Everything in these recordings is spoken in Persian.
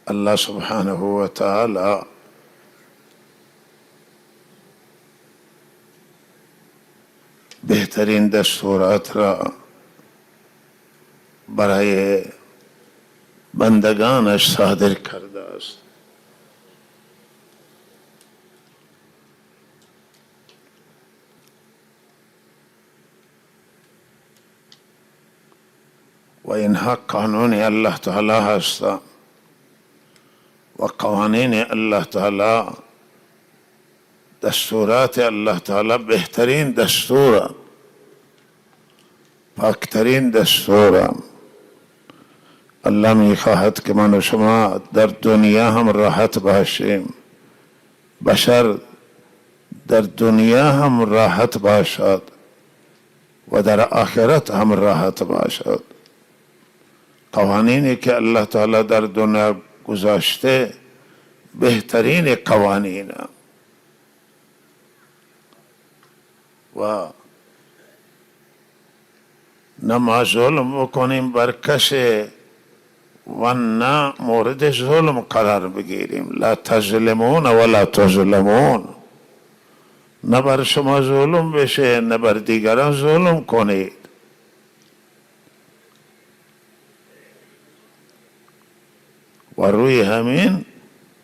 الله سبحانه و تعالی بهترین دستورات را برای بندگانش صادر کرده است. و اینها قانون الله تعالی هست و قوانین الله تعالی، دستورات الله تعالی بهترین دستور، پاکترین دستور. الله میخواهد که من و شما در دنیا هم راحت باشیم، بشر در دنیا هم راحت باشد و در آخرت هم راحت باشد. قوانینی که الله تعالی در دنیا گذاشته بهترین قوانین و نه ما ظلم بکنیم بر کسی و نه مورد ظلم قرار بگیریم. لا تظلمون ولا تظلمون، نه بر شما ظلم بشه نه بر دیگران ظلم کنید. و روی همین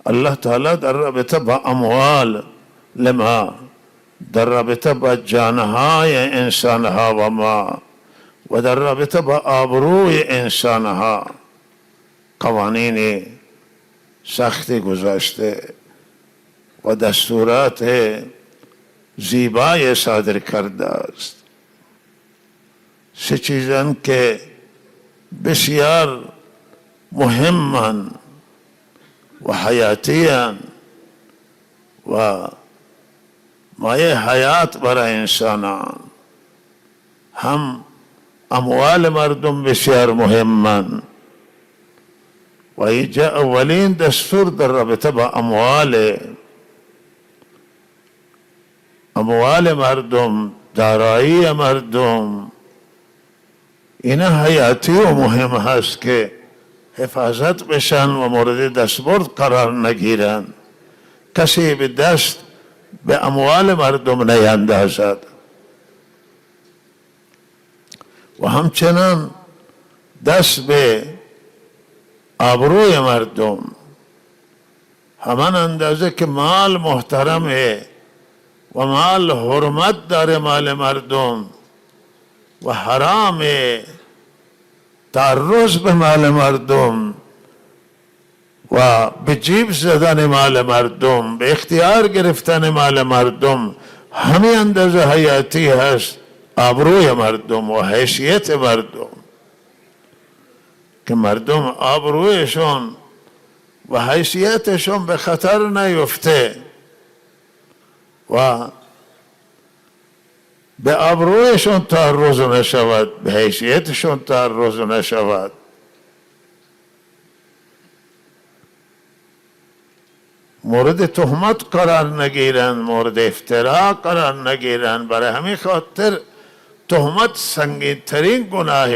الله تعالی در رابطه با اموال لما، در رابطه با جانهای انسانها و ما، و در رابطه با آبروی انسانها قوانین سختی گذاشته و دستورات زیبای صادر کرده است. سه چیزن که بسیار مهمن و حیاتیان و مایه حیات برای انسانان. هم اموال مردم بسیار مهمن و اینجا اولین دستور در رابطه با اموال مردم، دارایی مردم، اینا حیاتی و مهم هست که حفاظت بشن و مورد دستبرد قرار نگیرن. کسی به دست به اموال مردم نیندازد و همچنان دست به آبروی مردم. همان اندازه که مال محترمه و مال حرمت داره مال مردم و حرامه تعرض به مال مردم و به جیب زدن مال مردم، به اختیار گرفتن مال مردم، همین اندازه حیاتی هست آبروی مردم و حیثیت مردم، که مردم آبرویشون و حیثیتشون به خطر نیفته و به آبرویشون تعرض نشود، به حیثیتشون تعرض نشود. مورد تهمت قرار نگیرن، مورد افترا قرار نگیرن. برای همین خاطر تهمت سنگین ترین گناه،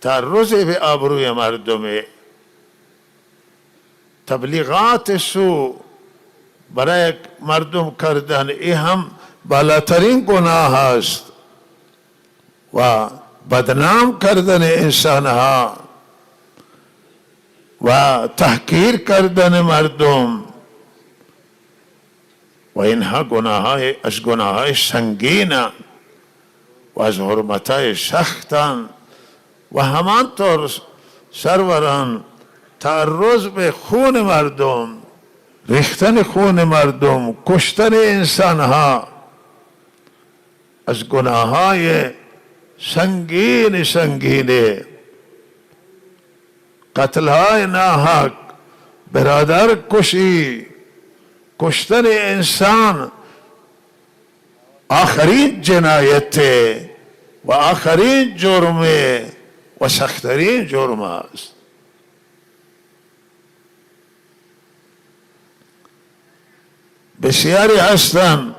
تعرض به آبروی مردم، تبلیغات سو برای مردم کردن، این هم بالاترین گناه است و بدنام کردن انسانها و تحقیر کردن مردم و اینها از گناههای سنگین و از حرمتهای سختن. و همانطور سروران تعرض به خون مردم، ریختن خون مردم، کشتن انسانها از گناههای سنگینه. قتلهای ناحق، برادر کشی، کشتن انسان آخرین جنایت و آخرین جرم و سخت‌ترین جرم است. بسیاری هستند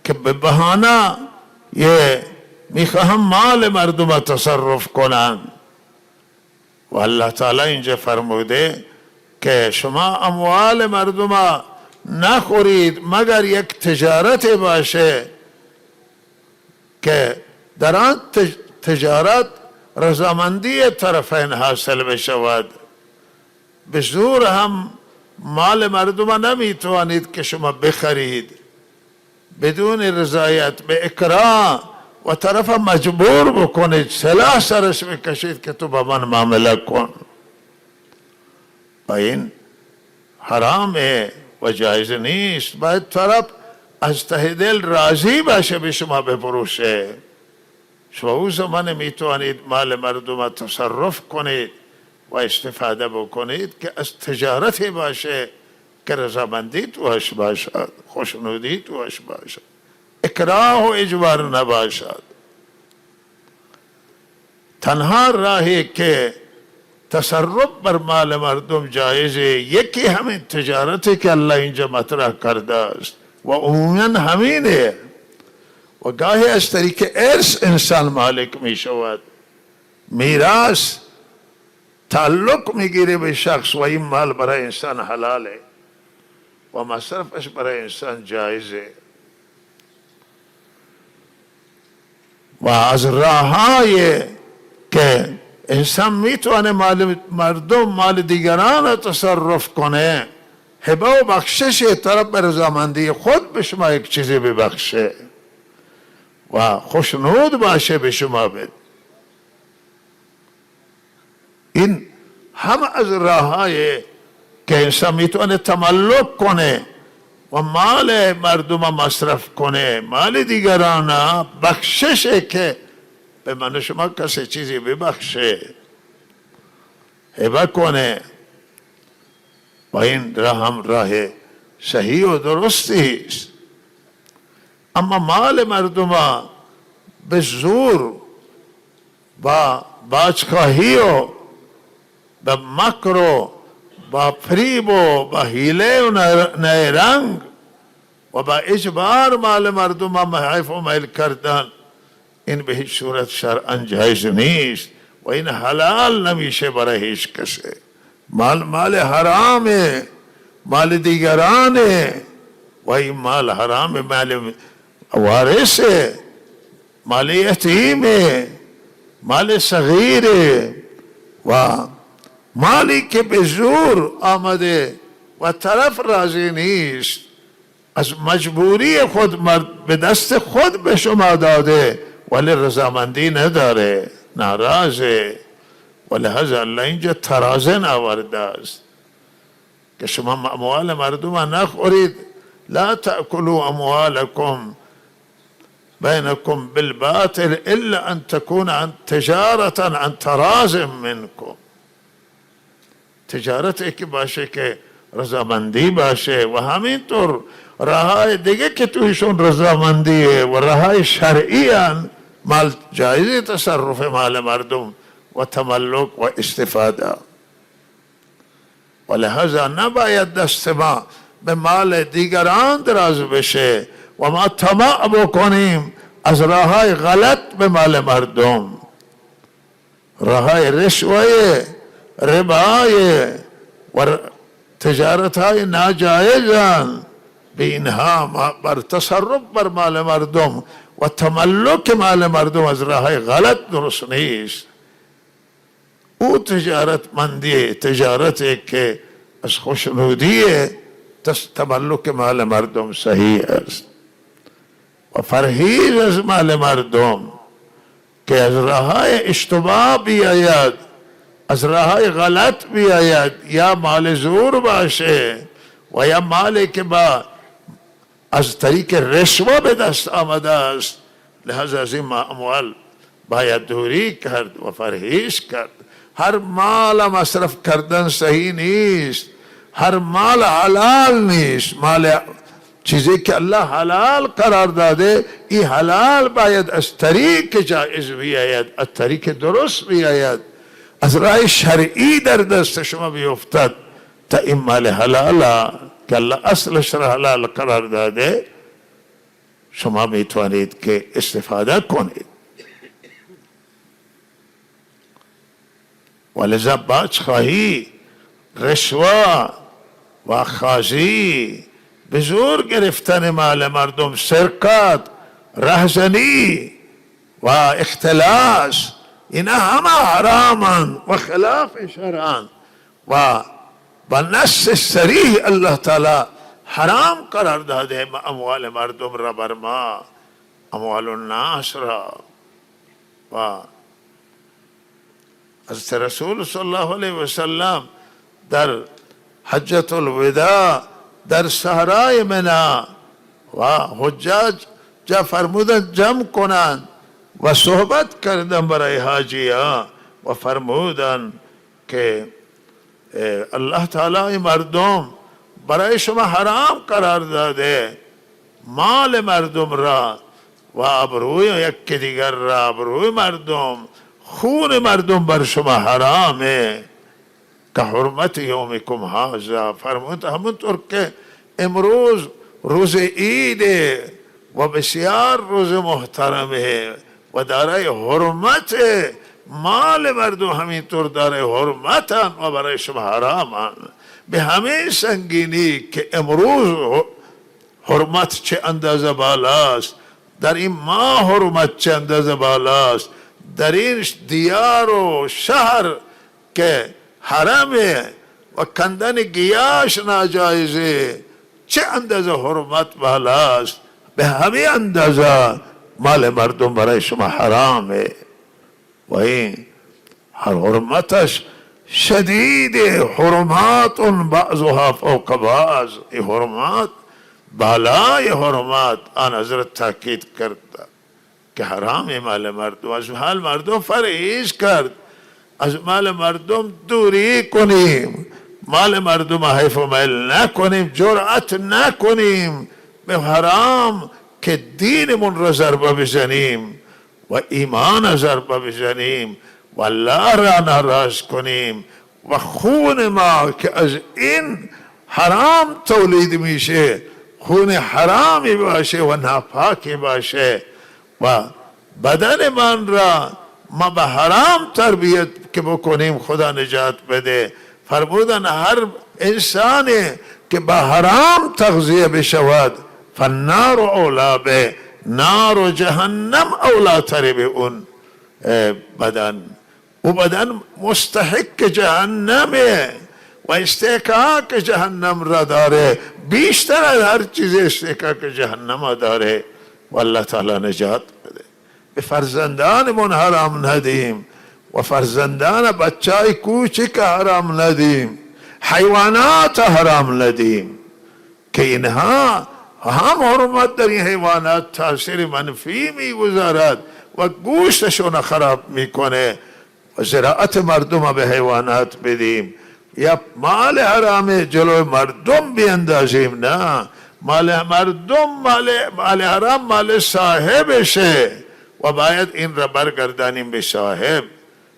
که به بهانه میخواهم مال مردم تصرف کنند و الله تعالی اینجا فرموده که شما اموال مردم نخورید مگر یک تجارت باشه که در آن تجارت رضامندی طرفین حاصل بشود. به زور هم مال مردم نمیتوانید که شما بخرید بدون رضایت، به اکراه و طرف مجبور بکنید، سلاح سرش بکشید که تو با من معامله کن. و این حرامه و جایز نیست. باید طرف از ته دل راضی باشه به شما بفروشه. شما او زمان میتوانید مال مردم تصرف کنید و استفاده بکنید که از تجارتی باشه که رضامندی توش باشد، خوشنودی توش باشد، اکراه و اجبار نباشد. تنها راهی که تصرف بر مال مردم جایزه یکی همین تجارتی که الله اینجا مطرح کرده است و عموما همینه. و گاهی از طریق ارث انسان مالک می شود، میراث تعلق میگیره به شخص و این مال برای انسان حلاله و مصرفش برای انسان جایزه. و از راه‌های که انسان میتونه مال مردم، مال دیگران تصرف کنه، هبه و بخشش طرف به رضامندی خود به شما یک چیزی ببخشه و خوشنود باشه به شما بده. این هم از راه‌های که انسان میتونه تملک کنه و مال مردم مصرف کنه، مال دیگران بخششه که به من شما کسی چیزی ببخشه، هبه کنه. و این راه هم راه صحیح و درستی است. اما مال مردم به زور با باجخواهی و به مکر و با فریب و با حیله و نیرنگ و با اجبار مال مردم حیف و میل کردن، این به هیچ صورت شرعاً جایز نیست و این حلال نمیشه برای هیچ کسی. مال حرامه، مال دیگرانه و این مال حرام، مال وارثه، مال یتیمه، مال صغیره و مالی که به زور آمده و طرف راضی نیست، از مجبوری خود به دست خود به شما داده ولی رضامندی نداره، ناراضه. ولهذا الله اینجا ترازن آورده است که شما اموال مردم نخورید. لا تأكلوا اموالكم بينكم بالباطل الا ان تكون عن تجارة عن تراز منكم. تجارت که باشه که رضامندی باشه و همینطور راهای دیگه که تویشون رضامندیه و راهای شرعی مال جایز تصرف مال مردم و تملک و استفاده. ولهذا نباید دست ما به مال دیگران دراز بشه و ما طمع بکنیم از راهای غلط به مال مردم، راهای رشوه، ربای و تجارت های ناجایزان، به اینها بر تصرف بر مال مردم و تملک مال مردم از راه غلط درست نیست. او تجارت مندی، تجارتی که از خوشنودی تملک مال مردم صحیح است و پرهیز از مال مردم که از راه اشتباه بیاید، از راه غلط بیاید، یا مال زور باشه و یا مالی که با از طریق رشوه به دست آمده است. لحاظا از این اموال باید دوری کرد و پرهیز کرد. هر مال مصرف کردن صحیح نیست، هر مال حلال نیست. مال چیزی که الله حلال قرار داده، این حلال باید از طریق جایز بیاید، از طریق درست بیاید، از راه شرعی در دست شما بیفتد تا این مال حلال که الله اصلش را حلال قرار داده شما میتوانید که استفاده کنید. ولذا باجخواهی، رشوه و خازی، به زور گرفتن مال مردم، سرقت، رهزنی و اختلاس، اینا همه حرامن و خلاف شرعن و با نص صریح الله تعالی حرام قرار داده اموال مردم را بر ما، اموال الناس را. و حضرت رسول صلی الله علیه و سلم در حجت الوداع در صحرای منی و حجاج جا فرمودند جمع کنند و صحبت کردن برای حاجیان و فرمودند که الله تعالی مردم برای شما حرام قرار داده مال مردم را و ابروی یکی دیگر را، ابروی مردم، خون مردم بر شما حرامه که حرمت یومکم هذا. فرمود همونطور که امروز روز عیده و بسیار روز محترمه و دارای حرمت، مال مردم همینطور دارای حرمتن و برای شما حرامن. به همه سنگینی که امروز حرمت چه اندازه بالاست، در این ماه حرمت چه اندازه بالاست، در این دیار و شهر که حرمه و کندن گیاش ناجایزه چه اندازه حرمت بالاست، به همه اندازه مال مردم برای شما حرامه و این حرمتش شدید، حرمات بعضها فوق بعض. این حرمات بالای حرمات آن حضرت تاکید کرد که حرام مال مردم. از مال مردم پرهیز کرد، از مال مردم دوری کنیم، مال مردم حیف و میل نکنیم، جرأت نکنیم به حرام که دینمون را ضربه بزنیم و ایمان ضربه بزنیم و الله را ناراض کنیم و خون ما که از این حرام تولید میشه خون حرامی باشه و ناپاکی باشه و بدن من را ما به حرام تربیت که بکنیم خدا نجات بده. فرمودن هر انسانی که به حرام تغذیه بشود فالنار اولا به، نار و جهنم اولاتر به اون بدن. او بدن مستحق جهنمه و استحقاق جهنم را داره، بیشتر از هر چیز استحقاق جهنم داره و الله تعالی نجات بده. به فرزندانمون حرام ندیم و فرزندان بچای کوچک حرام ندیم، حیوانات حرام ندیم که اینها هم حرمت در این حیوانات تاثیر منفی میگذارد و گوشتشون خراب میکنه و زراعت مردم به حیوانات بدیم یا مال حرام جلو مردم بیندازیم. نه، مال مردم، مال حرام مال صاحبشه و باید این را برگردانیم به صاحب.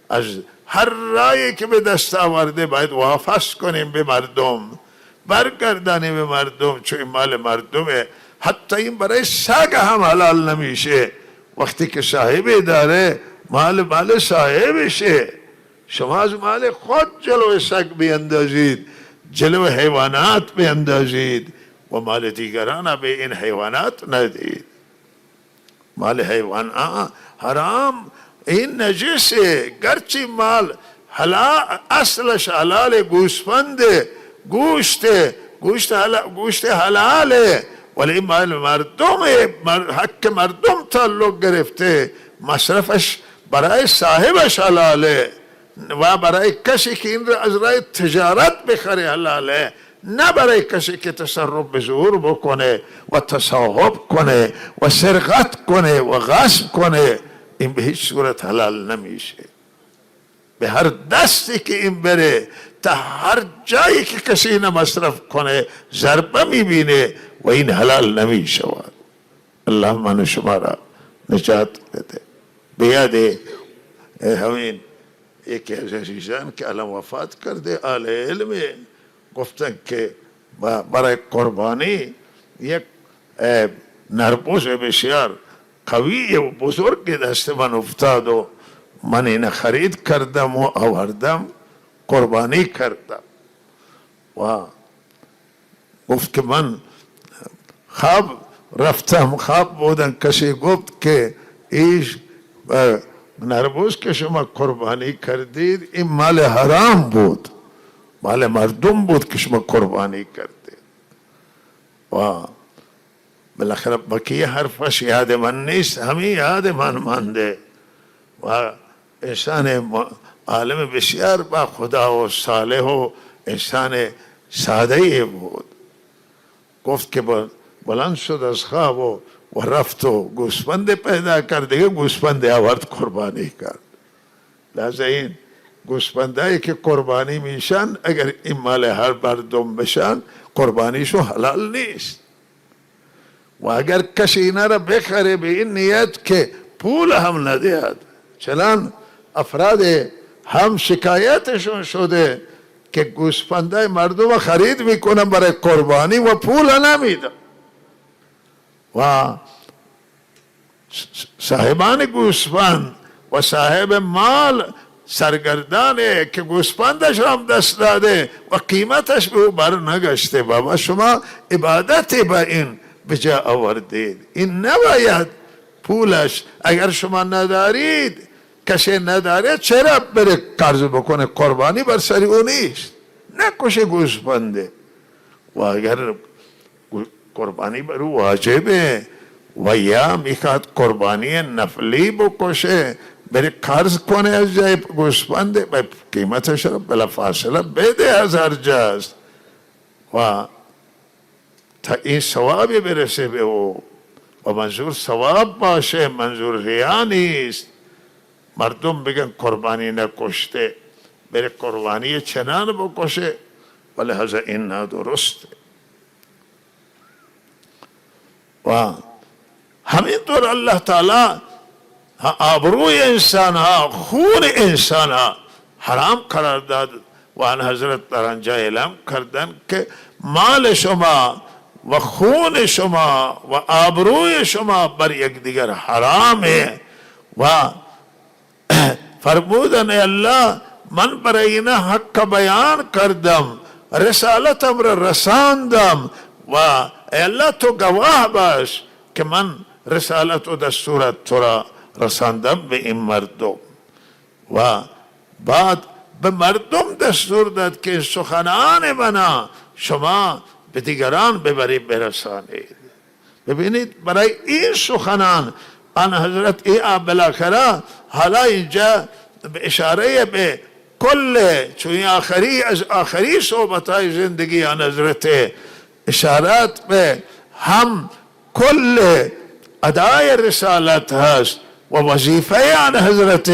از هر رایی که به دست آورده باید واپس کنیم به مردم، برگردانیم به مردم، چون این مال مردمه. حتی این برای سگ هم حلال نمیشه، وقتی که صاحبی داره مال صاحبشه. شما از مال خود جلو سگ بیندازید، جلو حیوانات بیندازید و مال دیگران به این حیوانات ندید. مال حیوان حرام، این نجسه. گرچه مال اصلش حلال، گوسفنده، گوشت حلاله، ولی این مال مردمه، حق مردم تعلق گرفته، مصرفش برای صاحبش حلاله و برای کسی که این را از راه تجارت بخره حلاله، نه برای کسی که تصرف به زور بکنه و تصاحب کنه و سرقت کنه و غصب کنه. این به هیچ صورت حلال نمیشه. به هر دستی که این بره، تا هر جایی که کسی این مصرف کنه ضربه میبینه و این حلال نمیشود. الله من شما را نجات بده. بیاد همین یکی از عزیزان که الان وفات کرده، اهل علم، گفتن که برای قربانی یک نربوز بسیار قوی و بزرگ دست من افتاد و من این خرید کردم و آوردم قربانی کردم. و گفت که من خواب رفتم، خواب بودن، کسی گفت که ایش نربوز که شما قربانی کردید این مال حرام بود، مال مردم بود که شما قربانی کردید. و بالاخره بقیه حرفش یاد من نیست، همین یاد من مانده. و انسان عالم بسیار با خدا و صالح و انسان ساده بود. گفت که بلند شد از خواب و رفت و گوسفند پیدا کرد، دیگه گوسفند آورد قربانی کرد. لذا این گوسفندایی که قربانی میشن اگر این مال هر مردم بشن قربانیشو حلال نیست. و اگر کسی اینا را بخره به این نیت که پول هم ندهد، چنان افراد هم شکایتشون شده که گوسفندای مردم خرید میکنن برای قربانی و پول نمیدن و صاحبان گوسفند و صاحب مال سرگردانه که گوسفندش هم دست داده و قیمتش به او بر نگشته. بابا شما عبادت با این بجا آوردید، این نباید پولش اگر شما ندارید، کسی نداره چرا بره قرض بکنه؟ قربانی بر سر او نیست، نکشه گوسفنده. و اگر قربانی بر او واجبه و یا میخواد قربانی نفلی بکشه، بره قرض کنه از جای گوسفنده، قیمتش رو بلا فاصله بده از هر جاست و تا این ثوابی برسه به او. و منظور ثواب باشه، منظور ریا نیست. مردم بگن قربانی نکشته، بره قربانی چنان بکشه، ولی لحاظا این نادرسته. و همینطور الله تعالی آبروی انسان ها، خون انسان ها حرام قرار داد و آن حضرت در آنجا اعلام کردن که مال شما و خون شما و آبروی شما بر یک دیگر حرامه. و فرمودن ای الله من برای اینا حق بیان کردم، رسالتم را رساندم و ای الله تو گواه باش که من رسالت و دستورت تو را رساندم به این مردم. و بعد به مردم دستور داد که سخنان منا شما به دیگران ببرید برسانید. ببینید برای این سخنان آن حضرت ای بالاخره حالا اینجا به اشاره به کل چون آخری از آخری صحبتهای زندگی آن حضرت اشارات به هم کل ادای رسالت هست و وظیفه آن حضرت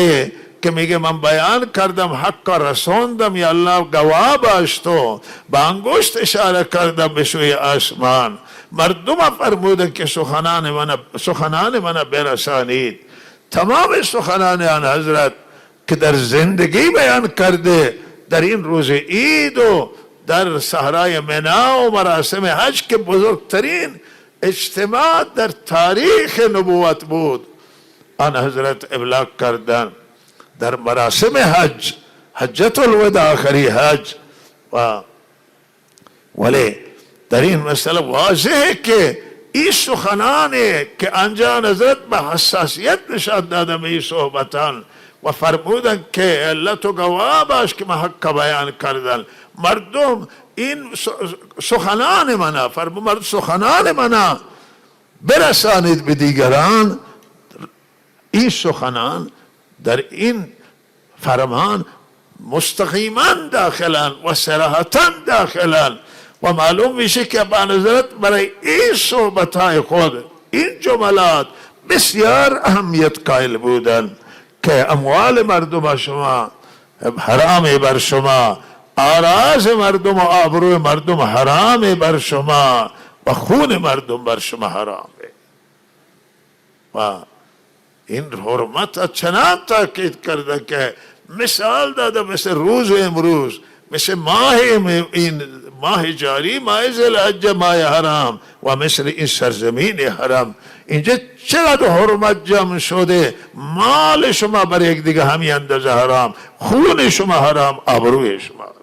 که میگه من بیان کردم حق رسوندم یا الله گواه باش تو، با انگشت اشاره کردم به سوی آسمان. مردم فرمودن که سخنان من برسانید. تمام سخنان آن حضرت که در زندگی بیان کرده در این روز عید و در صحرای منا و مراسم حج که بزرگترین اجتماع در تاریخ نبوت بود، آن حضرت ابلاغ کردن در مراسم حج، حجت الوداع آخری حج. ولی در این مسئله واضحه که این سخنانه که آنجا حضرت به حساسیت نشان دادم این صحبتان و فرمودن که علت و گواه باش که من حق بیان کردن. مردم این سخنان منا فرمود سخنان منا برسانید به دیگران. این سخنان در این فرمان مستقیما داخلن و صراحتا داخلن و معلوم میشه که با نظرت برای این صحبتهای خود این جملات بسیار اهمیت قائل بودن که اموال مردم شما حرام بر شما، آراز مردم و آبروی مردم حرام بر شما و خون مردم بر شما حرامه. و این حرمت چنان تاکید کرده که مثال داده مثل روز امروز مثل این ماه جاری، ماه ذوالحجه، ماه حرام و مثل این سرزمین حرام. اینجا چقدر حرمت جمع شده، مال شما بر یک دیگه همین اندازه حرام، خون شما حرام، آبروی شما حرام.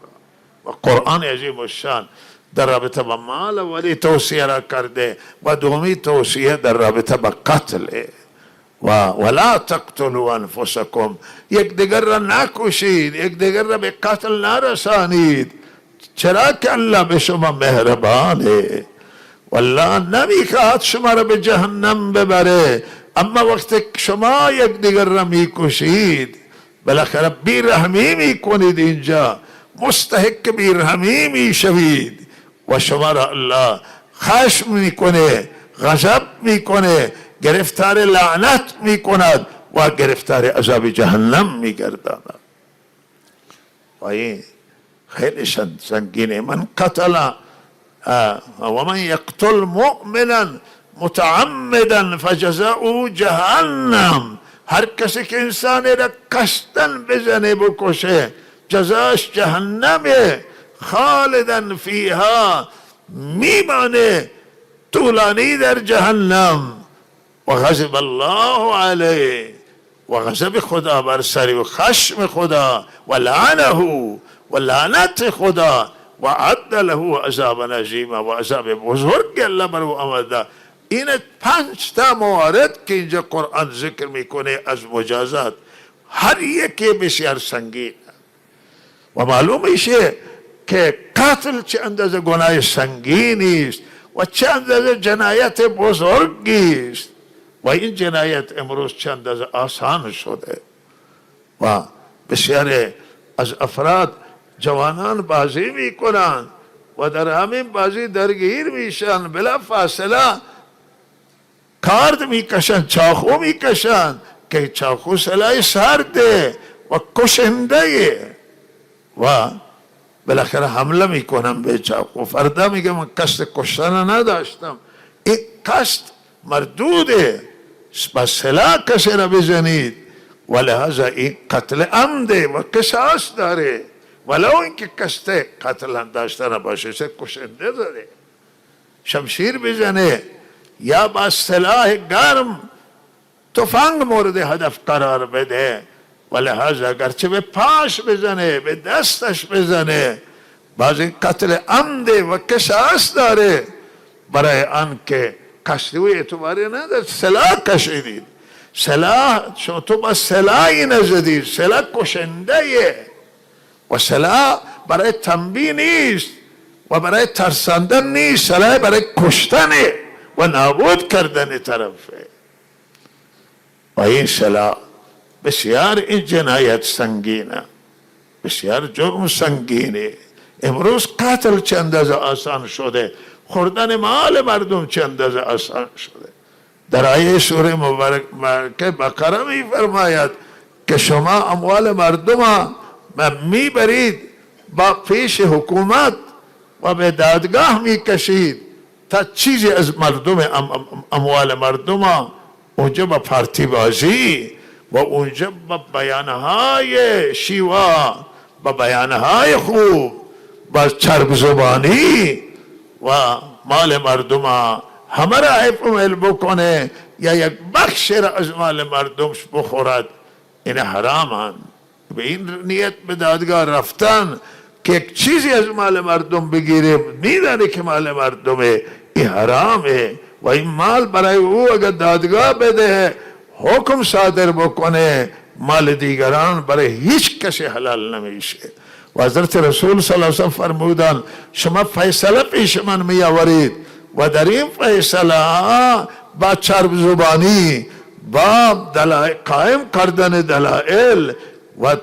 و قرآن عظیم الشان در رابطه با مال ولی توصیه را کرده و دومی توصیه در رابطه با قتل ولا تقتلوا انفسکم، یک دیگر را نکشید، یک دیگر را به قتل نرسانید. چرا که الله به شما مهربانه، والله نمیخواد شما را به جهنم ببره، اما وقتی شما یک دیگر را میکشید بالاخره بیرحمی میکنید، اینجا مستحق بیرحمی میشوید و شما را الله خشم میکنه، غضب میکنه، گرفتار لعنت میکند و گرفتار عذاب جهنم میگرداند. و این خیلی سنگینه. من قتل و من یقتل مؤمنا متعمدا فجزاؤه جهنم، هر کسی که انسانی را قصدن بزنه بکشه جزاش جهنمه، خالدا فیها، میمانه طولانی در جهنم. و غضب الله علیه، و غضب خدا بر سری و خشم خدا و لعنه و لعنت خدا و عد له عذابا عظیما، و عذاب بزرگ الله بر او آمده. این 5 تا موارد که اینجا قرآن ذکر میکنه از مجازات، هر یکی بسیار سنگین و معلوم میشه که قتل چه اندازه گناه سنگینی است و چه اندازه جنایت بزرگی است، و این جنایت امروز چه اندازه آسان شده و بسیار از افراد جوانان بازی میکنن و در همین بازی درگیر میشن، بلا فاصله کارد میکشن، چاقو میکشن که چاقو سلاح سرده و کشنده و بالاخره حمله میکنم به چاقو. فردا میگه من قصد کشتن نداشتم، این قصد مردوده، با سلاح کسی را بزنید و لحاظا این قتل عمده و قصاص داره، ولو اینکه قصد قتل داشتن باشه، چه کشنده داره، شمشیر بزنه یا با سلاح گرم تفنگ مورد هدف قرار بده، و لحاظا اگرچه به پاش بزنه، به دستش بزنه، باز این قتل عمده و قصاص داره، برای آن که قصدی و اعتباری نداره. سلاح کشیدید، سلاح شما تو با سلاحی نزدید، سلاح کشنده و سلاح برای تنبیه نیست و برای ترساندن نیست، سلاح برای کشتن و نابود کردن طرفه. و این سلاح بسیار این جنایت سنگینه، بسیار جرم سنگینه. امروز قتل چه اندازه آسان شده، خوردن مال مردم چه اندازه آسان شده. در آیه سوره مبارکه بقره می فرماید که شما اموال مردم میبرید با پیش حکومت و به دادگاه میکشید تا چیزی از مردم، اموال مردم اونجا با پارتی بازی و اونجا با بیانهای شیوا، با بیانهای خوب، با چرب زبانی و مال مردم همه را حفظ بکنه یا یک بخش را از مال مردمش بخورد، این حرام. به این نیت به دادگاه رفتن که یک چیزی از مال مردم بگیره، میدانه که مال مردمه، این حرامه و این مال برای او اگر دادگاه بده، حکم صادر بکنه، مال دیگران برای هیچ کسی حلال نمیشه. و حضرت رسول صلی الله علیه وسلم فرمودن شما فیصله پیش من می آورید و در این فیصله با چرب زبانی، با قائم کردن دلائل و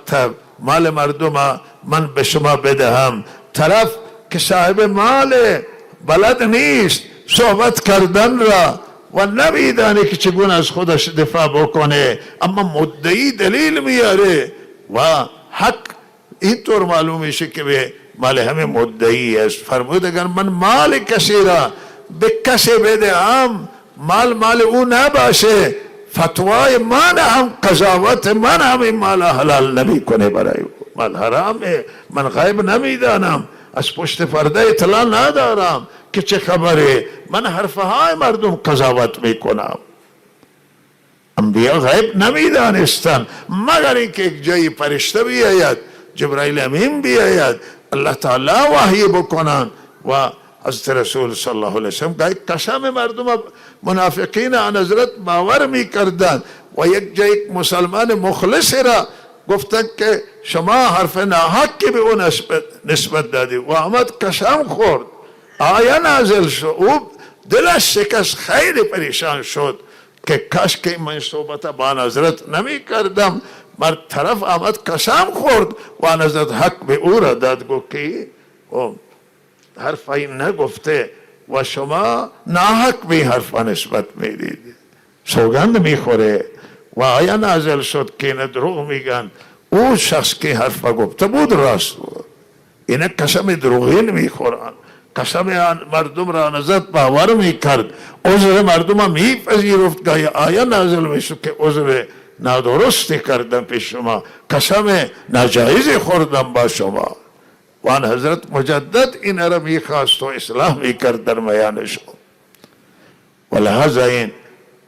مال مردم من به شما بدهم، طرف که صاحب مال بلد نیست صحبت کردن را و نمیدانه که چگونه از خودش دفاع بکنه، اما مدعی دلیل میاره و حق اینطور معلوم میشه که به مال همه مدعی است. فرمود اگر من مال کسی را به کسی بدهم، مال او نباشه، فتوای من هم، قضاوت من هم این مال حلال نمی کنه برای او. مال حرامه، من غیب نمیدانم، از پشت پرده اطلاع ندارم که چه خبره، من حرفهای مردم قضاوت میکنم. انبیا غیب نمیدانستن مگر اینکه یک جایی فرشته بیاید، جبرائیل امین بیاید، الله تعالی وحی بکنن. و حضرت رسول صلی الله علیه وسلم قسم مردم منافقین آن حضرت باور میکردند و یک جای یک مسلمان مخلص را گفتن که شما حرف ناحق به اون نسبت دادی و آمد قسم خورد، آیه نازل شد، او دلش شکست، خیلی پریشان شد که کاش که من صحبت با آن حضرت نمی کردم. بر طرف آمد قسم خورد و آن حضرت حق به او را داد، گو که حرفی نگفته و شما ناحق به حرفا نسبت میدید، سوگند میخوره. و آیه نازل شد که این دروغ میگن، او شخص که حرفا گفته بود راست بود، این قسم دروغین میخورن، قسم مردم را نزد باور میکرد، عذر مردم میپذیرفت. گاهی آیه نازل میشد که عذر نادرستی کردم پیش شما، قسم ناجایزی خوردم با شما. و آن حضرت مجدد این را میخواست و اصلاح میکرد در میانشون. و لحظه این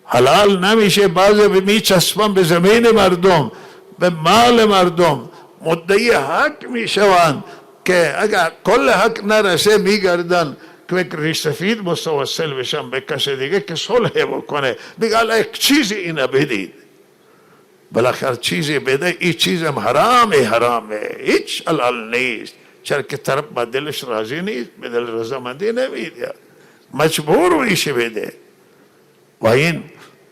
حلال نمیشه، بعضی میچسبن به زمین مردم، به مال مردم، مدعی حق میشوند که اگر کل حق نرسه میگردن که یک ریش سفید متوسل بشن به کسی دیگه که صلح بکنه، میگه الله یک چیزی اینا بدید، بالاخره چیزی بده، این چیزم حرامه، هیچ حلال نیست، چرا که طرف با دلش راضی نیست، به دل رضامندی نمیده، مجبور میشه بده. و این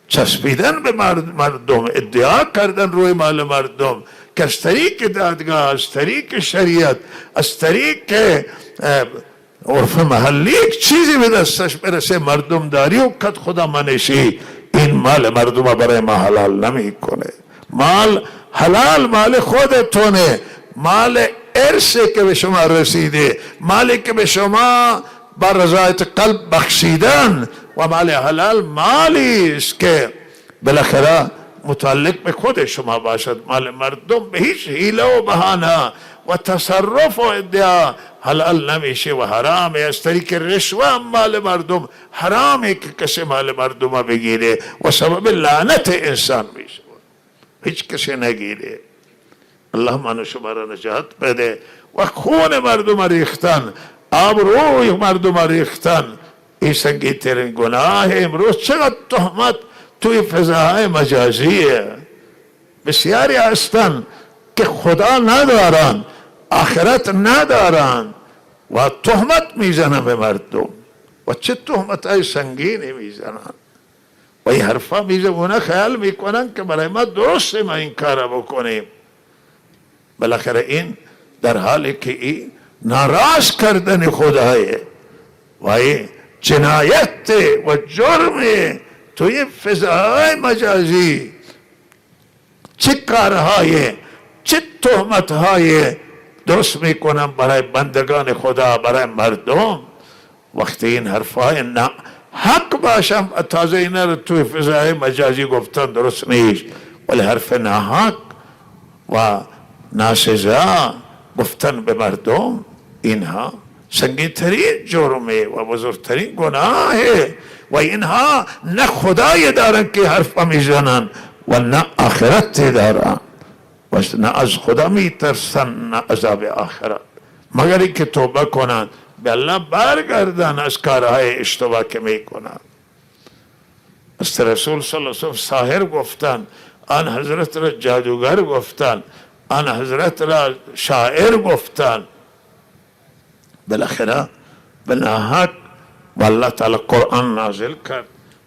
چسبیدن به مردم، ادعا کردن روی مال مردم که از طریق دادگاه، از طریق شریعت، از طریق عرف محلی یک چیزی به دستش برسه مردم داری و قد خدا منشی، این مال مردم برای ما حلال نمی کنه. مال حلال مال خودتونه، مال ارثی که به شما رسیده، مالی که به شما با رضایت قلب بخشیدن، و مال حلال مالی است که بالاخره متعلق به خود شما باشد. مال مردم به هیچ حیله و بهانه و تصرف و ادعا حلال نمیشه و حرامه. از طریق رشوه مال مردم حرامه که کسی مال مردم بگیره و سبب لعنت انسان میشه، هیچ کسی نگیره. الله منو شما را نجات بده. و خون مردم ریختن، آبروی مردم ریختن، این سنگین‌ترین گناه. امروز چقدر تهمت توی فضاهای مجازیه، بسیاری هستن که خدا ندارن، آخرت ندارن و تهمت میزنن به مردم، و چه تهمت های سنگینی میزنن و این حرفا میزنن، خیال میکنن که برای ما درسته ما این کار بکنیم. بالاخره این در حالی که این ناراض کردن خدایه و این جنایت و جرم توی فضاهای مجازی، چه کارهای، چه تهمتهای درست میکنن برای بندگان خدا، برای مردم. وقتی این حرفهای حق باشم، تازه اینا رو توی فضاهای مجازی گفتن درست نیست، ولی حرف ناحق و ناسزا گفتن به مردم، اینها سنگین‌ترین جرمه و بزرگترین گناهه. و اینها نه خدای دارن که حرف میزنن و نه آخرت دارن و نه از خدا میترسن نه عذاب آخرت، مگر اینکه توبه کنن، به الله برگردن از کارهای اشتباه که میکنن. از رسول صلی الله علیه وسلم ساحر گفتن، آن حضرت را جادوگر گفتن، آن حضرت را شاعر گفتن. بالاخره به ناحق و الله تعالی قرآن نازل کرد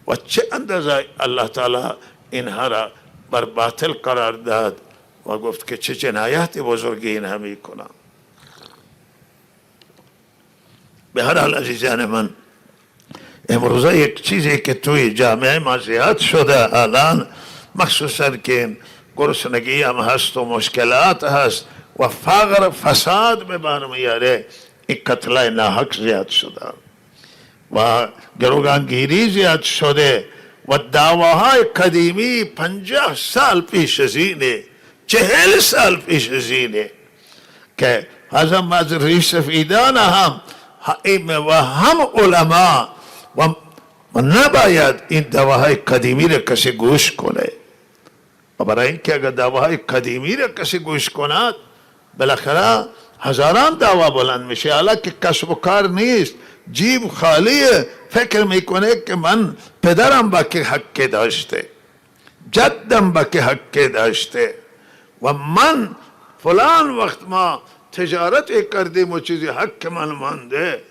و چه اندازه الله تعالی اینها را بر باطل قرار داد و گفت که چه جنایت بزرگی اینها میکنن. به هر حال عزیزان من، امروزه یک چیزی که توی جامعه ما زیاد شده الان، مخصوصا که گرسنگی هم هست و مشکلات هست و فقر فساد به بار میاره، این قتلای ناحق زیاد شده و گروگانگیری زیاد شده و دعواهای قدیمی 50 سال پیش از اینه، 40 سال پیش از اینه، که هزم از ریش سفیدان هم و هم علما و نباید این دواهای قدیمی را کسی گوش کنه. و برای اینکه اگر دواهای قدیمی را کسی گوش کند بالاخره هزاران دوا بلند میشه، حالا که کسب و کار نیست، جیب خالیه، فکر میکنه که من پدرم با که حق داشته، جدم با که حق داشته و من فلان وقت ما تجارت کردیم و چیزی حق من مانده.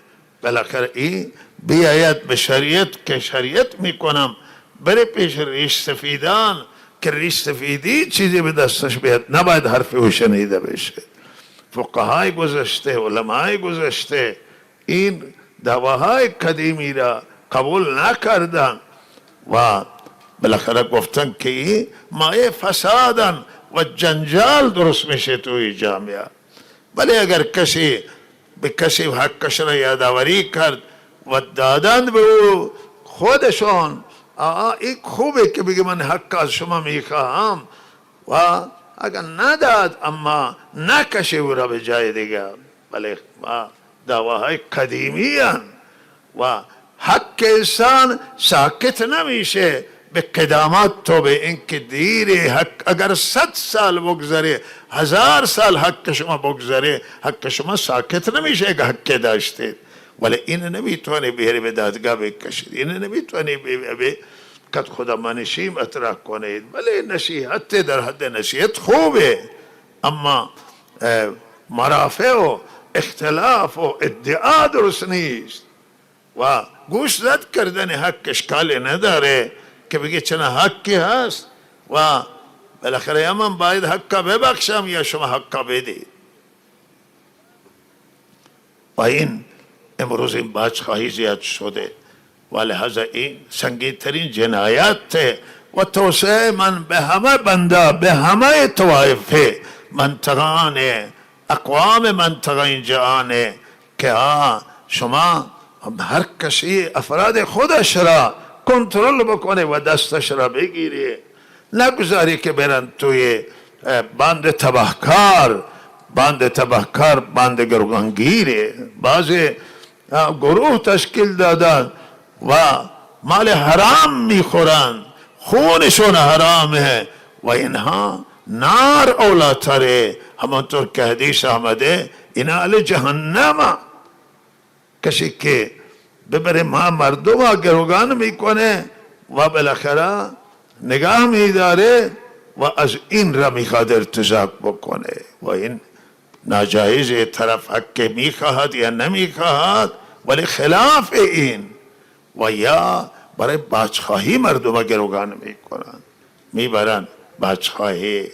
بالاخره این بیاید به شریعت که شریعت میکنم بره پیش ریش سفیدان که ریش سفیدی چیزی به دستش بیاد، نباید حرف او شنیده بشه. فقهای گذشته، علمای گذشته این دواهای قدیمی را قبول نکردن و بالاخره گفتن که این مایه فسادن و جنجال درست میشه توی جامعه. ولی اگر کسی به کسی حقش را یادآوری کرد و دادن به او خودشون، این خوبه که بگه من حق از شما میخواهم و اگر نداد اما نکشه او را به جای دیگر. ولی دواهای قدیمی و حق انسان ساکت نمیشه به قدامات تو به اینکه دیر حق اگر 100 سال بگذره 1000 سال حق شما بگذره حق شما ساکت نمیشه که حق داشتید. ولی این نمیتونه بیاری به دادگاه بکشید، این نمیتونه به کت خدا منشی مطرح کنید. ولی نصیحت در حد نصیحت خوبه، اما مرافع و اختلاف و ادعا درست نیست و گوش زد کردن حق اشکالی نداره که بگه چنه حقی هست و بالاخره یا من باید حقا ببخشم یا شما حقا بدید. و این امروز این بچخواهی زیاد شده و لحظه این سنگین ترین جنایت و توسعه من به همه بنده به همه طوائف منطقان اقوام منطقه این جهانه که شما هر کسی افراد خودش را کنترل بکنه و دستش را بگیره، نگذاری که برن توی بند تبهکار بند گروگانگیره. بعضی گروه تشکیل دادن و مال حرام میخورن، خونشون حرامه و اینها نار اولاتره. همانطور که حدیث آمده این اهل جهنم. کسی که ببره ما مردم گروگان میکنه و بالاخره نگاه میداره و از این را میخواد ارتزاق بکنه و این ناجایز طرف حق میخواهد یا نمیخواهد ولی خلاف این و یا برای بچخواهی مردم گروگان میکنن، میبرن بچخواهی.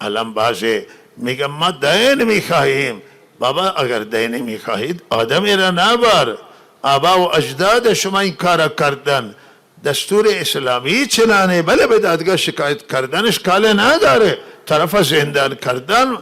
الان بعضی میگن ما دین میخواهیم. بابا اگر دین میخواهید آدمی را نبر، آبا و اجداد شما این کار کردن، دستور اسلامی چنانه. بله به دادگاه شکایت کردن اشکال نداره، طرف زندان کردن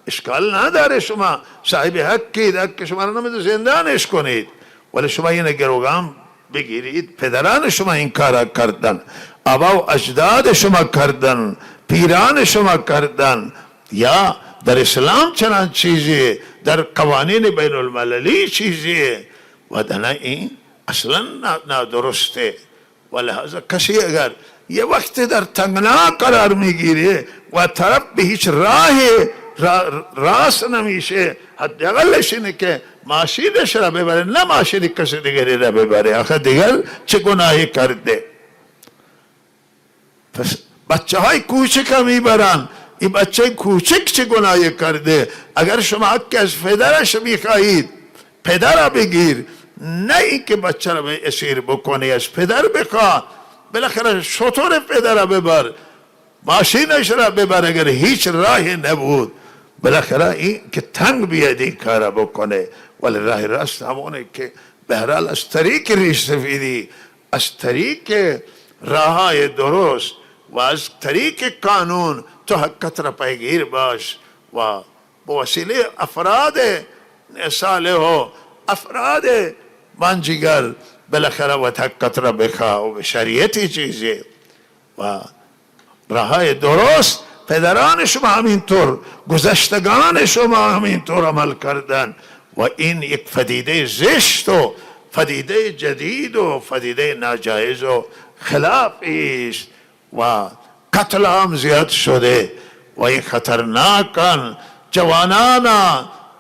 اشکال نداره، شما صاحب حقید، حق شما را نمیده زندانش کنید. ولی شما این گروگان بگیرید، پدران شما این کار کردن، آبا و اجداد شما کردن، پیران شما کردن، یا در اسلام چنان چیزی، در قوانین بین المللی چیزی و دنه این اصلا نادرسته. و لحاظا کسی اگر یه وقت در تنگنا قرار میگیره و طرف به هیچ راست نمیشه، حداقلش اینه که ماشینش را ببره، نه ماشین کسی دیگری را ببره. آخه دیگر چه گناهی کرده؟ پس بچه های کوچک هم میبرن، این بچه کوچک چه گناهی کرده؟ اگر شما حق از پدرش میخواهید پدر را بگیر، نه اینکه بچه را به اسیر بکنی، از پدر بخواه. بالاخره شطور پدر را ببر، ماشینش را ببر اگر هیچ راهی نبود. بالاخره این که تنگ بیاد این کار بکنه. ولی راه راست همونه که بهرحال از طریق ریش سفیدی، از طریق راههای درست و از طریق قانون تو حقت را پیگیر باش و با وسیله افراد صالح و افراد منجگر بالاخره و حقت را بخواه و به شریعتی چیزی و راههای درست پدران شما همینطور، گذشتگان شما همینطور عمل کردن و این یک پدیده زشت و پدیده جدید و پدیده ناجایز و خلافی است و قتل هم زیاد شده و این خطرناکن.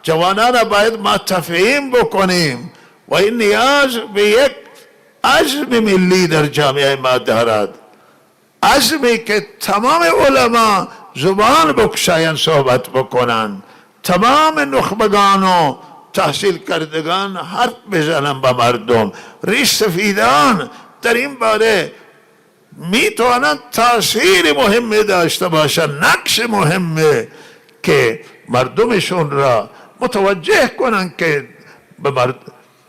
جوانان باید ما تفهیم بکنیم و این نیاز به یک عزم ملی در جامعه ما دارد، عزمی که تمام علما زبان بکشاین صحبت بکنن، تمام نخبگان و تحصیل کردگان حرف بزنن با مردم. ریش سفیدان در این باره میتوانند تاثیر مهمی داشته باشند، نقش مهمه که مردمشون را متوجه کنند که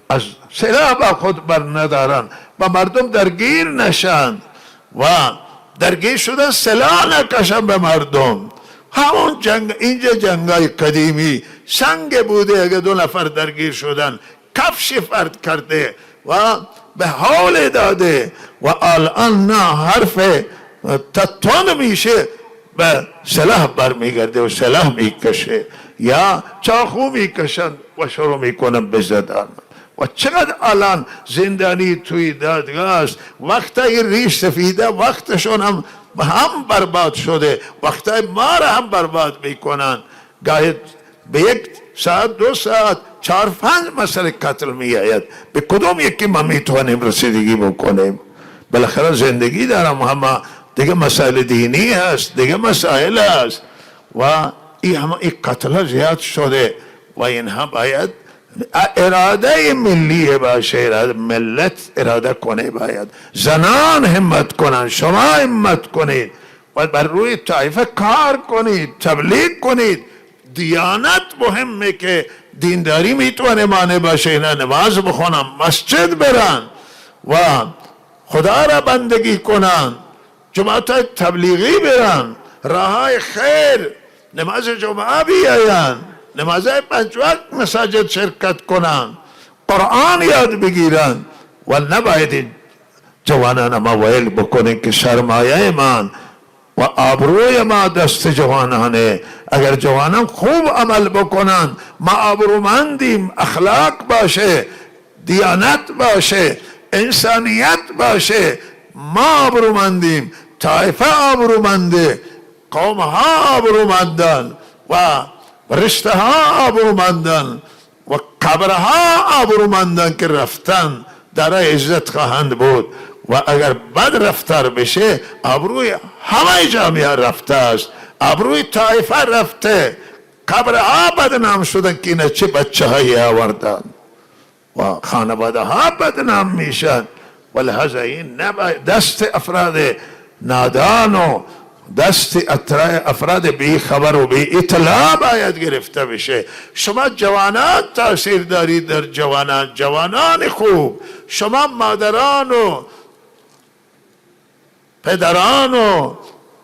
از سلاح با خود بر ندارن، با مردم درگیر نشن و درگیر شدن سلاح نکشن به مردم. همون جنگ، اینجا جنگای قدیمی سنگ بوده، اگه دو نفر درگیر شدن کفش فرد کرده و به حال داده و الان نه، حرف تتون میشه به سلاح برمیگرده و سلاح میکشه یا چاقو میکشن و شروع میکنن بزدن. و چقدر الان زندانی توی دادگاه است. وقتای ریش سفیده وقتشون هم برباد شده، وقتای ما را هم برباد میکنن. گاهی به یک ساعت، 2 ساعت، 4-5 مسئله قتل میآید. به کدوم یکی ما میتونیم رسیدگی بکنیم؟ بالاخره زندگی دارم، همه دیگه مسائل دینی هست، دیگه مسائل هست و این قتل زیاد شده و اینها باید اراده ملی باشه، اراده ملت اراده کنه. باید زنان همت کنن، شما همت کنید و بر روی طایفه کار کنید، تبلیغ کنید. دیانت مهمه که دینداری میتونه مانع باشه، اینا نماز بخونن، مسجد برن و خدا را بندگی کنن، جماعت تبلیغی برن، راهای خیر، نماز جمعه بیاین، نماز 5 وقت مساجد شرکت کنن، قرآن یاد بگیرن و نباید جوانان ما ویل بکنن که سرمایه من و آبروی ما دست جوانانه. اگر جوانان خوب عمل بکنن ما آبرومندیم، اخلاق باشه، دیانت باشه، انسانیت باشه، ما آبرومندیم، طایفه آبرومنده، قوم ها آبرومندن و رشته ها آبرومندن و قبرها آبرومندن که رفتن در عزت خواهند بود. و اگر بد رفتار بشه آبروی همه جامعه رفته است، آبروی طایفه رفته، قبرها بدنام شدن که اینا چه بچه هایی آوردن و خانواده ها بدنام میشن. و لحظه این نباید دست افراد نادان و دست افراد بی خبر و بی اطلاع باید گرفته بشه. شما جوانان تاثیر دارید در جوانان، جوانان خوب، شما مادران و پدران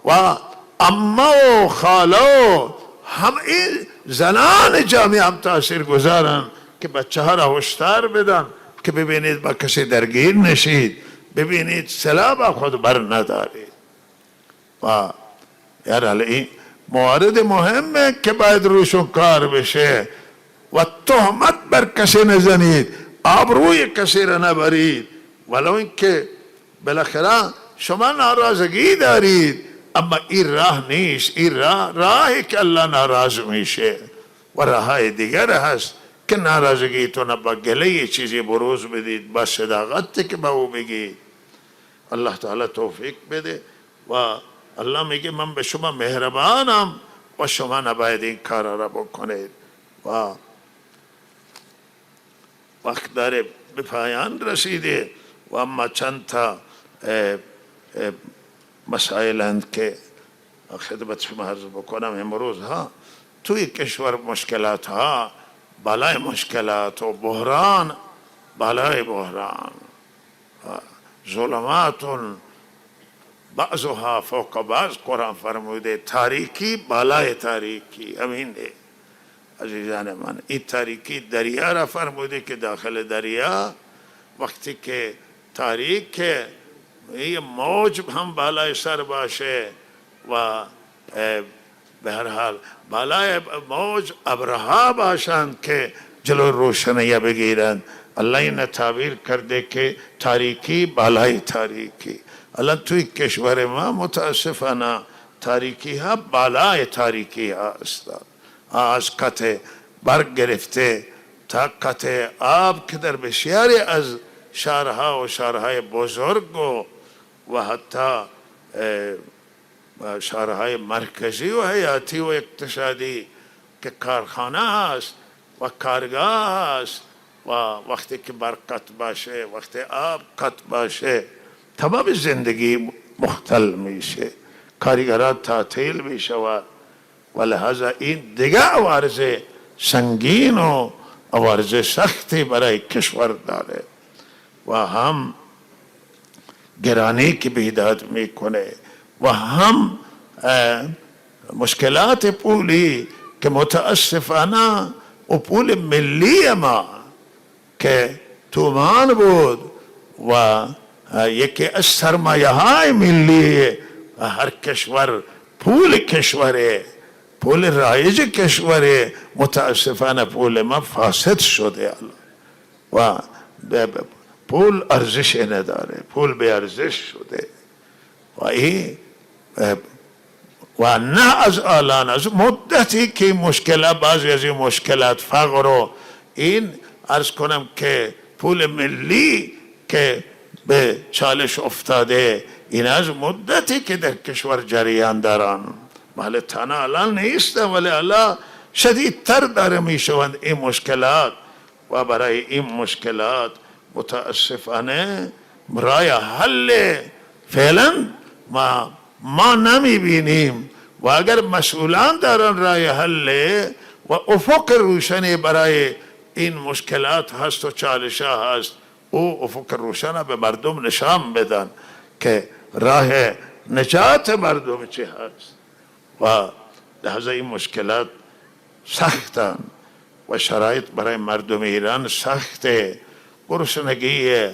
و عمه و خاله و همه زنان جامعه هم تاثیر گذارن که بچه ها را هشدار بدن که ببینید با کسی درگیر نشید، ببینید سلاح با خود بر ندارید. و یار این موارد مهمه که باید روشون کار بشه و تهمت بر کسی نزنید، آبروی کسی را نبرید ولو اینکه بالاخره شما ناراضگی دارید، اما این راه نیست. این راهی که الله ناراض میشه و راههای دیگر هست که ناراضگیتون با گله چیزی بروز بدید، با صداقت که با او بگید. الله تعالی توفیق بده و الله میگه من به شما مهربانم و شما نباید این کارا را بکنید. و وقت داره به پایان رسیده و اما چند تا مسائلند که خدمت شما عرض بکنم. امروز ها توی کشور مشکلات ها، بالای مشکلات و بحران، بالای بحران، ظلمات بعضها فوق بعض. قرآن فرموده تاریکی بالای تاریکی. همین عزیزان من، این تاریکی دریا را فرموده که داخل دریا وقتی که تاریک یه موج هم بالای سر باشه و به هر حال بالای موج ابرها باشند که جلو روشنی بگیرند. الله این تعبیر کرده که تاریکی بالای تاریکی. الان توی کشور ما متاسفانه تاریکی ها بالای تاریکی ها است. از قطع برگ گرفته تا قطع آب که در بسیاری از شهرها و شهرهای بزرگ و حتی شهرهای مرکزی و حیاتی و اقتصادی که کارخانه هست و کارگاه هست و وقتی که برق قطع باشه، وقتی آب قطع باشه، تمام زندگی مختل میشه، کارگران تعطیل میشود و لحاظا این دیگه عوارض سنگین و عوارض سختی برای کشور داره و هم گرانی که بیداد میکنه و هم مشکلات پولی که متاسفانه و پول ملی ما که تومان بود و یکی از سرمایه های ملی هر کشور، پول کشوره، پول رایج کشوره، متاسفانه پول ما فاسد شده و پول ارزش نداره، پول به ارزش شده و این و نه از الان، از مدتی که مشکلات، بعضی از این مشکلات فقر و این عرض کنم که پول ملی که به چالش افتاده، این از مدتی که در کشور جریان دارن، بله تنها الان نیست ولی الان شدیدتر داره میشوند این مشکلات و برای این مشکلات متاسفانه برای حل فعلا ما نمیبینیم و اگر مسئولان دارن رای حل و افق روشنی برای این مشکلات هست و چالش هست، او افق روشن به مردم نشان بدن که راه نجات مردم چه هست و لحظه این مشکلات سختن و شرایط برای مردم ایران سخته، گرسنگی،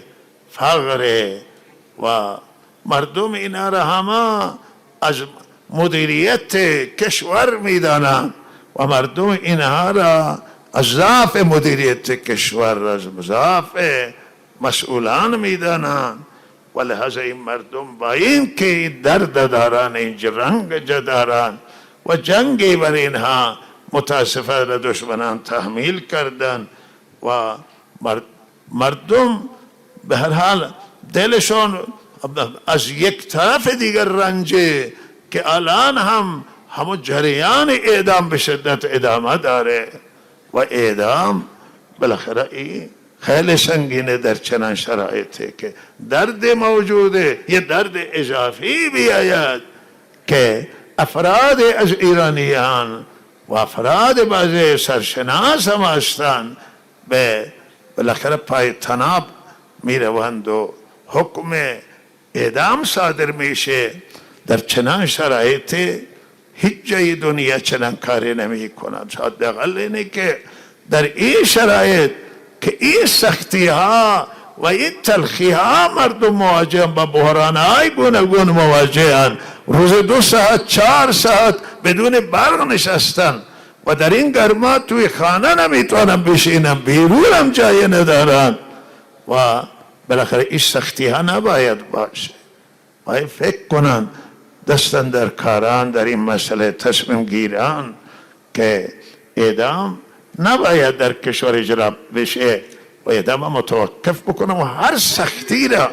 فقر و مردم اینا را همه از مدیریت کشور میدانند و مردم اینها را از ضعف مدیریت کشور، از ضعف مسئولان میدانند و لحاظا این مردم با این که درد دارن، این رنگ دارن و جنگی بر اینها متاسفانه دشمنان تحمیل کردن و مردم به هر حال دلشون از یک طرف دیگر رنجه که الان هم همون جریان اعدام به شدت ادامه داره و اعدام بالاخره این خیلی سنگینه در چنان شرایطی که درد موجوده، یه درد اضافی بیاید که افراد از ایرانیان و افراد بعضی سرشناس هم هستند به بالاخره پای طناب میروند و حکم اعدام صادر میشه. در چنان شرایطی هیچ جای دنیا چنان کاری نمی کنند. حداقل اینه که در این شرایط که این سختی ها و این تلخی ها مردم مواجه با بحران های گوناگون مواجهن، روز 2 ساعت 4 ساعت بدون برق نشستن و در این گرما توی خانه نمیتونن بشینن، بیرون هم جای ندارن و بالاخره این سختی ها نباید باشه. باید فکر کنن، دستن در کاران در این مسئله تصمیم گیران که اعدام نباید در کشور اجرا بشه و اعدام متوقف بکنم و هر سختی را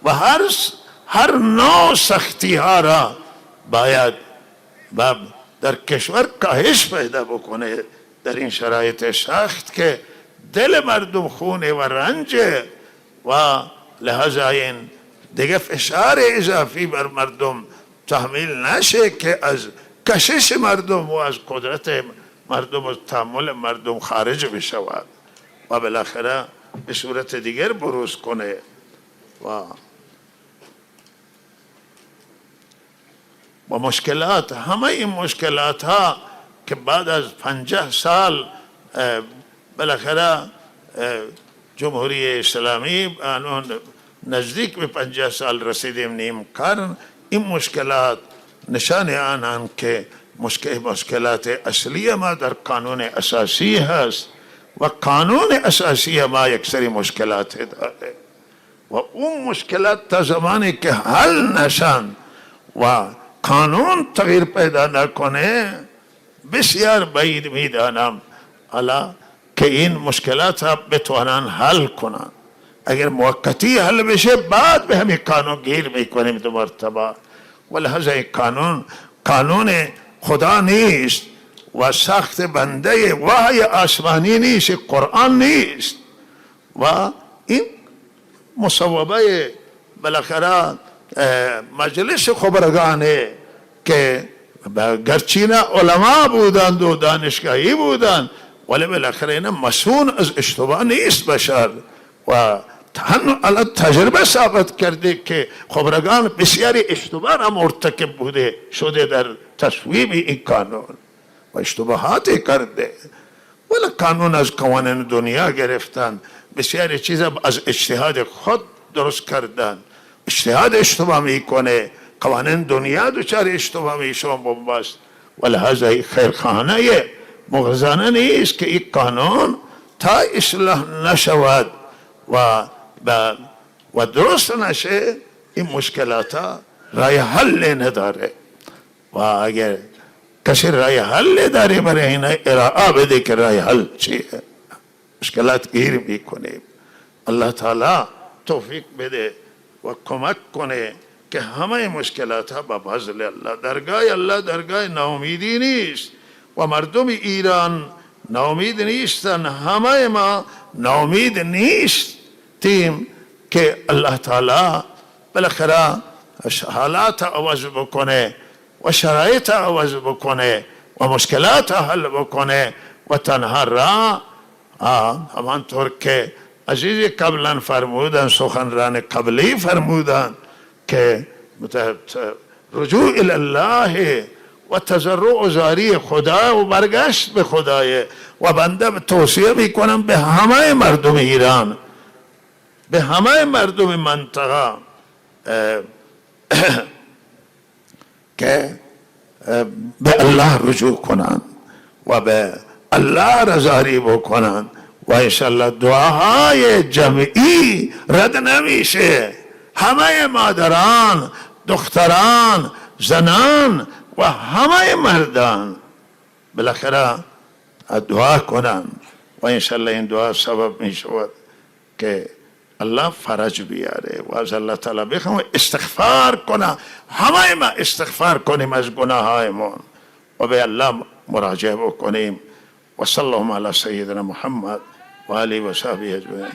و هر نوع سختی ها را باید در کشور کاهش پیدا بکنه در این شرایط سخت که دل مردم خونه و رنجه و لحاظا این دیگه فشار اضافی بر مردم تحمیل نشه که از کشش مردم و از قدرت مردم و تحمل مردم خارج بشود و بالاخره به صورت دیگر بروز کنه و مشکلات، همه این مشکلات ها که بعد از 50 سال بالاخره جمهوری اسلامی نزدیک به 50 سال رسیدیم نیم کار. این مشکلات نشان آنان که مشکلات اصلی ما در قانون اساسی هست و قانون اساسی ما یک سری مشکلات داره و اون مشکلات تا زمانی که حل نشن و قانون تغییر پیدا نکنه بسیار بعید میدانم حالا که این مشکلات ها بتوانن حل کنن. اگر موقتی حل بشه بعد به همین قانون گیر میکنیم دو مرتبه. ولهذا این قانون خدا نیست و سخت بنده وحی آسمانی نیست، قرآن نیست و این مصوبه بالاخره مجلس خبرگانه که گرچه علما بودند و دانشگاهی بودند ولی بالاخره اینا مسئول از اشتباه نیست بشر و الان تجربه ثابت کرده که خبرگان بسیاری اشتباه را مرتکب بوده شده در تصویب این قانون و اشتباهاتی کرده. ولی قانون از قوانین دنیا گرفتن، بسیاری چیزا از اجتهاد خود درست کردن. اجتهاد اشتباه میکنه، قوانین دنیا دچار اشتباه میشون بنبست. ولهذا خیرخانه مغزانه نیست که این قانون تا اصلاح نشود و درست نشه این مشکلات رای حل نداره و اگر کسی رای حل داره برای این ارائه بده که رای حل چیه مشکلات گیر میکنیم. الله تعالی توفیق بده و کمک کنه که همه مشکلات ها با فضل الله درگاه ناامیدی نیست و مردم ایران ناامید نیستن. همه ما ناامید نیستیم که الله تعالی بالاخره حالات عوض بکنه و شرایط عوض بکنه و مشکلات حل بکنه و تنها را همانطور که عزیز قبلا فرمودن، سخنران قبلی فرمودن که رجوع الله و تضرع و زاری خدا و برگشت به خدای و بنده توصیه میکنم به همه مردم ایران، به همه مردم منطقه که به الله رجوع کنند و به الله رضایی بکنند و انشالله دعاهای جمعی رد نمیشه. همه مادران، دختران، زنان و همه مردان بالاخره دعا کنند و انشالله این دعا سبب می شود که الله فرج بیاره و از الله تعالی بخوام استغفار کنه. همه ما استغفار کنیم از گناه هایمون و به الله مراجعه بکنیم. و صلی الله علی سیدنا محمد و آله و صحبه اجمعین.